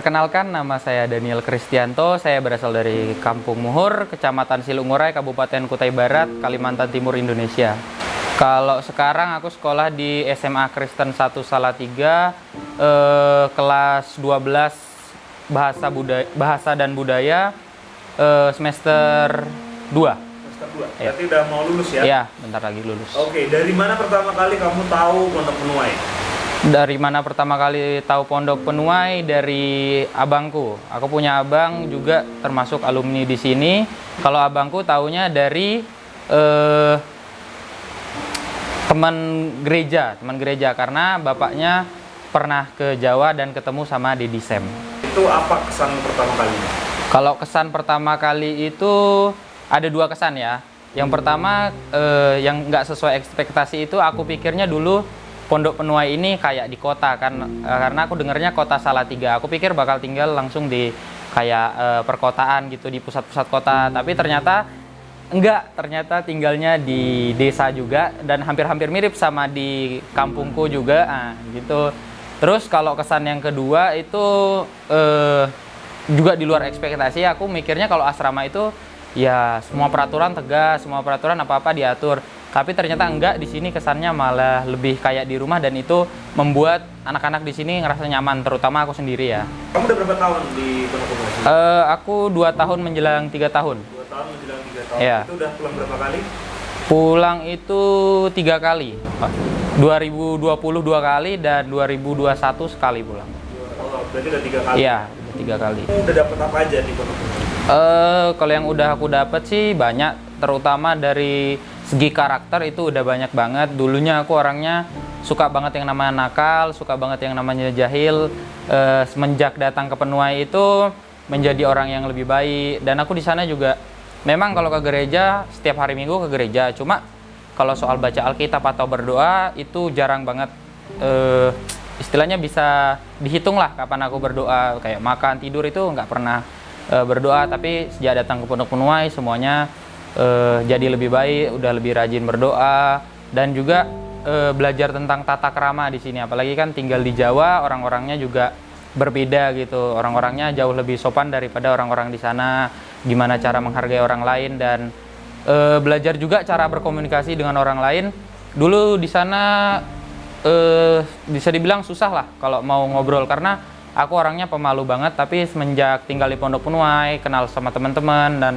Perkenalkan, nama saya Daniel Kristianto. Saya berasal dari Kampung Muhur, Kecamatan Silungurai, Kabupaten Kutai Barat, Kalimantan Timur, Indonesia. Kalau sekarang aku sekolah di SMA Kristen 1 Salatiga, kelas 12 Bahasa dan Budaya, semester 2. Semester 2? Berarti udah mau lulus ya? Iya, bentar lagi lulus. Oke, dari mana pertama kali kamu tahu Pondok Penuai? Dari mana pertama kali tahu Pondok Penuai? Dari abangku. Aku punya abang juga termasuk alumni di sini. Kalau abangku taunya dari teman gereja karena bapaknya pernah ke Jawa dan ketemu sama Dedi Sem. Itu apa kesan pertama kali? Kalau kesan pertama kali itu ada 2 kesan ya. Yang pertama yang nggak sesuai ekspektasi itu, aku pikirnya dulu Pondok Penuai ini kayak di kota kan, karena aku dengarnya kota Salatiga. Aku pikir bakal tinggal langsung di kayak perkotaan gitu, di pusat-pusat kota. Tapi ternyata enggak, ternyata tinggalnya di desa juga dan hampir-hampir mirip sama di kampungku juga, gitu. Terus kalau kesan yang kedua itu juga di luar ekspektasi. Aku mikirnya kalau asrama itu ya semua peraturan tegas, semua peraturan apa-apa diatur. Tapi ternyata enggak, di sini kesannya malah lebih kayak di rumah dan itu membuat anak-anak di sini ngerasa nyaman, terutama aku sendiri ya. Kamu udah berapa tahun di Pondok Penuai? Aku 2 tahun menjelang 3 tahun. 2 tahun menjelang 3 tahun. Ya. Itu udah pulang berapa kali? Pulang itu 3 kali. 2020 2 kali dan 2021 sekali pulang. Oh, berarti udah 3 kali? Iya, 3 kali. Kamu udah dapet apa aja di Pondok Penuai? Kalau yang udah aku dapet sih banyak, terutama dari segi karakter itu udah banyak banget. Dulunya aku orangnya suka banget yang namanya nakal, suka banget yang namanya jahil. Semenjak datang ke Penuai itu menjadi orang yang lebih baik. Dan aku di sana juga memang kalau ke gereja setiap hari Minggu ke gereja. Cuma kalau soal baca Alkitab atau berdoa itu jarang banget. Istilahnya bisa dihitung lah kapan aku berdoa. Kayak makan, tidur itu nggak pernah berdoa. Tapi sejak datang ke Pondok Penuai semuanya jadi lebih baik, udah lebih rajin berdoa dan juga belajar tentang tata krama di sini. Apalagi kan tinggal di Jawa, orang-orangnya juga berbeda gitu. Orang-orangnya jauh lebih sopan daripada orang-orang di sana. Gimana cara menghargai orang lain dan belajar juga cara berkomunikasi dengan orang lain. Dulu di sana bisa dibilang susah lah kalau mau ngobrol karena aku orangnya pemalu banget. Tapi semenjak tinggal di Pondok Penuai, kenal sama teman-teman dan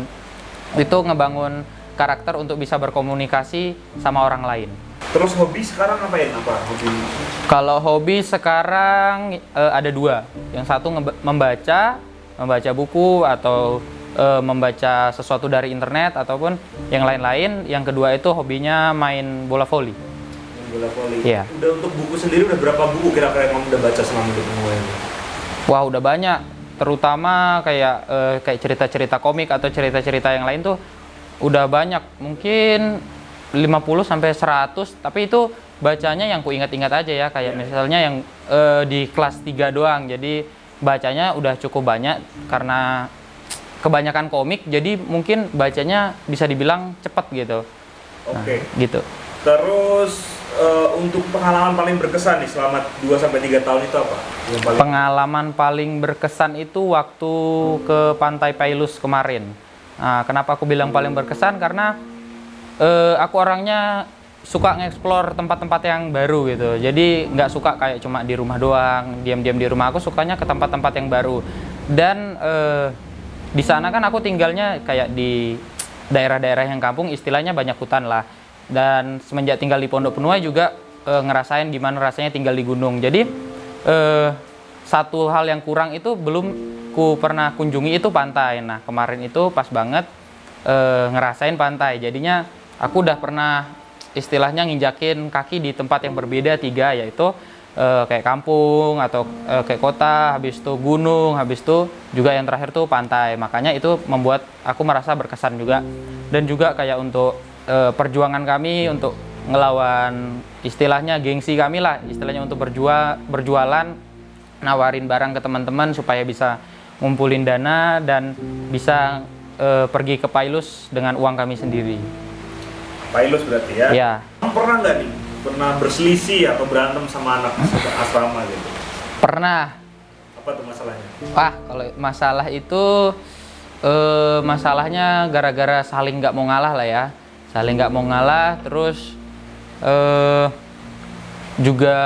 itu ngebangun karakter untuk bisa berkomunikasi sama orang lain. Terus hobi sekarang ngapain? Apa hobi? Kalau hobi sekarang ada 2. Yang satu membaca buku atau membaca sesuatu dari internet ataupun yang lain-lain. Yang kedua itu hobinya main bola voli. Bola voli. Iya. Udah untuk buku sendiri udah berapa buku kira-kira yang kamu udah baca selama di Penuai? Wah, udah banyak. Terutama kayak cerita-cerita komik atau cerita-cerita yang lain tuh udah banyak, mungkin 50 sampai 100, tapi itu bacanya yang ku ingat-ingat aja ya, kayak misalnya yang di kelas 3 doang. Jadi bacanya udah cukup banyak karena kebanyakan komik, jadi mungkin bacanya bisa dibilang cepet gitu. Oke. Nah, gitu. Terus untuk pengalaman paling berkesan nih selama 2-3 tahun itu apa? Pengalaman paling berkesan itu waktu ke Pantai Pailus kemarin. Nah, kenapa aku bilang paling berkesan? Karena aku orangnya suka nge-explore tempat-tempat yang baru gitu. Jadi nggak suka kayak cuma di rumah doang, diam-diam di rumah. Aku sukanya ke tempat-tempat yang baru. Dan di sana kan aku tinggalnya kayak di daerah-daerah yang kampung, istilahnya banyak hutan lah. Dan semenjak tinggal di Pondok Penuai juga ngerasain gimana rasanya tinggal di gunung. Jadi satu hal yang kurang itu belum ku pernah kunjungi itu pantai. Nah, kemarin itu pas banget ngerasain pantai. Jadinya aku udah pernah istilahnya nginjakin kaki di tempat yang berbeda 3, yaitu kayak kampung atau kayak kota, habis itu gunung, habis itu juga yang terakhir tuh pantai. Makanya itu membuat aku merasa berkesan juga. Dan juga kayak untuk perjuangan kami untuk ngelawan istilahnya gengsi kami lah, istilahnya untuk berjualan, nawarin barang ke teman-teman supaya bisa ngumpulin dana dan bisa pergi ke Pailus dengan uang kami sendiri. Pailus berarti ya? Ya. Kamu pernah nggak nih pernah berselisih atau berantem sama anak asrama gitu? Pernah. Apa tuh masalahnya? Kalau masalah itu masalahnya gara-gara saling nggak mau ngalah lah ya, saling nggak mau ngalah, terus juga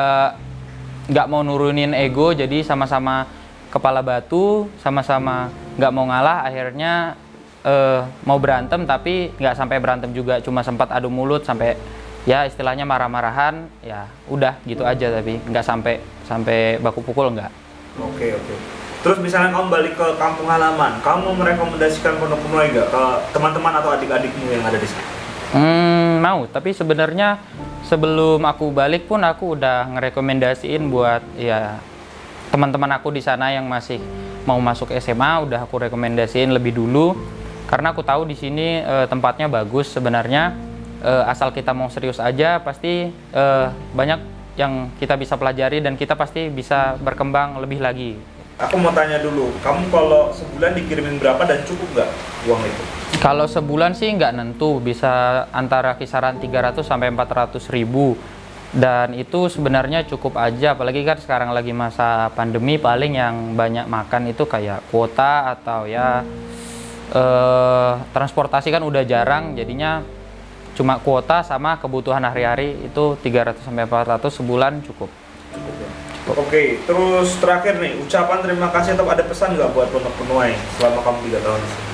nggak mau nurunin ego, jadi sama-sama kepala batu, sama-sama nggak mau ngalah, akhirnya mau berantem tapi nggak sampai berantem juga, cuma sempat adu mulut sampai ya istilahnya marah-marahan, ya udah gitu aja, tapi nggak sampai baku pukul, nggak. Oke. Terus misalnya kamu balik ke kampung halaman, kamu merekomendasikan Pondok Penuai nggak ke teman-teman atau adik-adikmu yang ada di sana? Mau, tapi sebenarnya sebelum aku balik pun aku udah ngerekomendasiin buat ya teman-teman aku di sana yang masih mau masuk SMA, udah aku rekomendasiin lebih dulu karena aku tahu di sini tempatnya bagus sebenarnya, asal kita mau serius aja pasti banyak yang kita bisa pelajari dan kita pasti bisa berkembang lebih lagi. Aku mau tanya dulu, kamu kalau sebulan dikirimin berapa dan cukup nggak uang itu? Kalau sebulan sih nggak nentu, bisa antara kisaran 300 sampai 400 ribu. Dan itu sebenarnya cukup aja, apalagi kan sekarang lagi masa pandemi, paling yang banyak makan itu kayak kuota atau ya transportasi kan udah jarang, jadinya cuma kuota sama kebutuhan hari-hari itu 300 sampai 400 sebulan cukup. Oke, terus terakhir nih, ucapan terima kasih atau ada pesan nggak buat Pondok Penuai selama kamu 3 tahun di sini?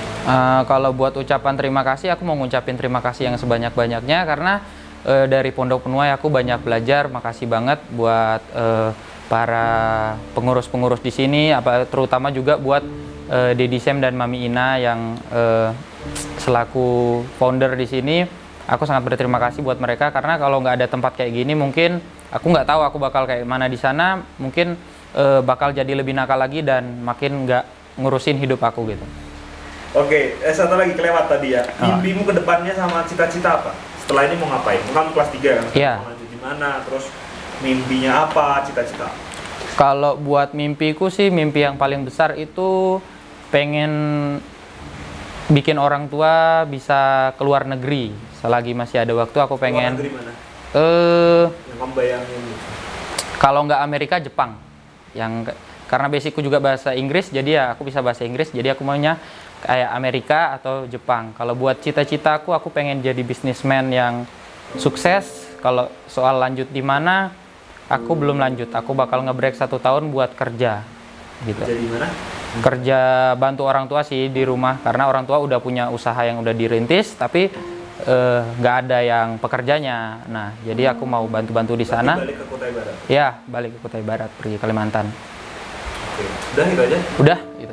Kalau buat ucapan terima kasih, aku mau ngucapin terima kasih yang sebanyak-banyaknya karena dari Pondok Penuai aku banyak belajar. Makasih banget buat para pengurus-pengurus di sini, terutama juga buat Dedi Sam dan Mami Ina yang selaku founder di sini. Aku sangat berterima kasih buat mereka karena kalau nggak ada tempat kayak gini mungkin aku nggak tahu aku bakal kayak mana di sana, mungkin bakal jadi lebih nakal lagi dan makin nggak ngurusin hidup aku gitu. Oke, satu lagi kelewat tadi ya. Mimpimu ke depannya sama cita-cita apa? Setelah ini mau ngapain? Kamu kelas 3 kan? Iya. Mau lanjut di mana? Terus mimpinya apa? Cita-cita? Kalau buat mimpiku sih, mimpi yang paling besar itu pengen bikin orang tua bisa keluar negeri. Selagi masih ada waktu aku pengen. Keluar negeri mana? Yang kamu bayangin? Kalau nggak Amerika, Jepang. Karena basicku juga bahasa Inggris, jadi ya aku bisa bahasa Inggris. Jadi aku maunya kayak Amerika atau Jepang. Kalau buat cita-citaku, aku pengen jadi bisnismen yang sukses. Kalau soal lanjut di mana, aku belum lanjut. Aku bakal nge-break 1 tahun buat kerja. Gitu. Kerja di mana? Kerja bantu orang tua sih di rumah. Karena orang tua udah punya usaha yang udah dirintis, tapi nggak ada yang pekerjanya. Nah, jadi aku mau bantu-bantu di sana. Balik ke Kutai Barat? Ya, balik ke Kutai Barat, pergi Kalimantan. Oke, udah itu aja? Udah, itu